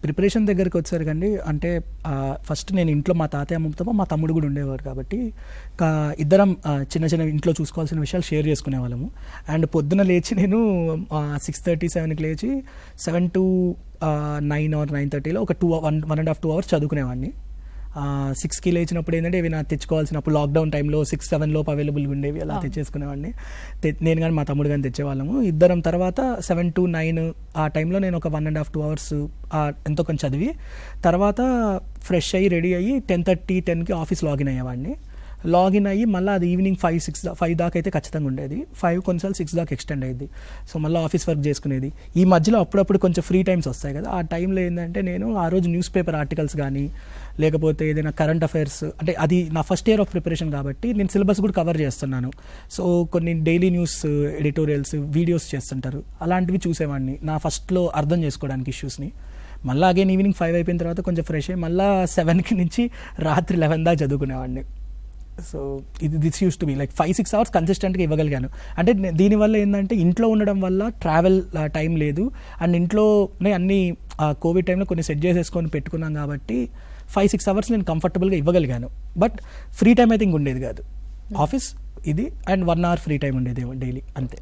Preparation దగ్గరికి వచ్చారు కండి, అంటే ఫస్ట్ నేను ఇంట్లో మా తాతయ్య అమ్మతో మా తమ్ముడు కూడా ఉండేవారు కాబట్టి ఇద్దరం చిన్న చిన్న ఇంట్లో చూసుకోవాల్సిన విషయాలు షేర్ చేసుకునే వాళ్ళము. అండ్ పొద్దున లేచి నేను 6:30, 7కి లేచి 7 to 9 or 9:30లో ఒక 1.5 2 hours చదువుకునేవాడిని. 6కి లేచినప్పుడు ఏంటంటే ఇవి నాకు తెచ్చుకోవాల్సినప్పుడు లాక్డౌన్ టైంలో 6-7 లోపు అవైలబుల్గా ఉండేవి, అలా తెచ్చేసుకునేవాడిని. నేను కానీ మా తమ్ముడు కానీ తెచ్చేవాళ్ళము ఇద్దరం. తర్వాత 7 to 9 ఆ టైంలో నేను ఒక 1.5 2 hours ఎంతో కొంచెం చదివి తర్వాత ఫ్రెష్ అయ్యి రెడీ అయ్యి 10:30 10కి ఆఫీస్ లాగిన్ అయ్యేవాడిని. లాగిన్ అయ్యి మళ్ళీ అది ఈవినింగ్ 5 దాకా అయితే ఖచ్చితంగా ఉండేది. 5 కొన్నిసార్లు 6 దాకా ఎక్స్టెండ్ అయ్యింది. సో మళ్ళీ ఆఫీస్ వర్క్ చేసుకునేది. ఈ మధ్యలో అప్పుడప్పుడు కొంచెం ఫ్రీ టైమ్స్ వస్తాయి కదా, ఆ టైంలో ఏంటంటే నేను ఆ రోజు న్యూస్ పేపర్ ఆర్టికల్స్ కానీ లేకపోతే ఏదైనా కరెంట్ అఫైర్స్, అంటే అది నా ఫస్ట్ ఇయర్ ఆఫ్ ప్రిపరేషన్ కాబట్టి నేను సిలబస్ కూడా కవర్ చేస్తున్నాను. సో కొన్ని డైలీ న్యూస్ ఎడిటోరియల్స్ వీడియోస్ చేస్తుంటారు, అలాంటివి చూసేవాడిని నా ఫస్ట్లో అర్థం చేసుకోవడానికి ఇష్యూస్ని. మళ్ళీ అగైన్ ఈవినింగ్ 5 అయిపోయిన తర్వాత కొంచెం ఫ్రెష్ అయ్యి మళ్ళీ 7కి నుంచి రాత్రి 11 దాకా చదువుకునేవాడిని. So this used to be like 5-6 hours కన్సిస్టెంట్గా ఇవ్వగలిగాను. అంటే దీనివల్ల ఏంటంటే ఇంట్లో ఉండడం వల్ల ట్రావెల్ టైం లేదు, అండ్ ఇంట్లోనే అన్ని కోవిడ్ టైంలో కొన్ని సెట్ చేసేసుకొని పెట్టుకున్నాం కాబట్టి 5-6 hours నేను కంఫర్టబుల్గా ఇవ్వగలిగాను. బట్ ఫ్రీ టైం అయితే ఇంక ఉండేది కాదు, ఆఫీస్ ఇది అండ్ 1 hour ఫ్రీ టైం ఉండేది డైలీ, అంతే.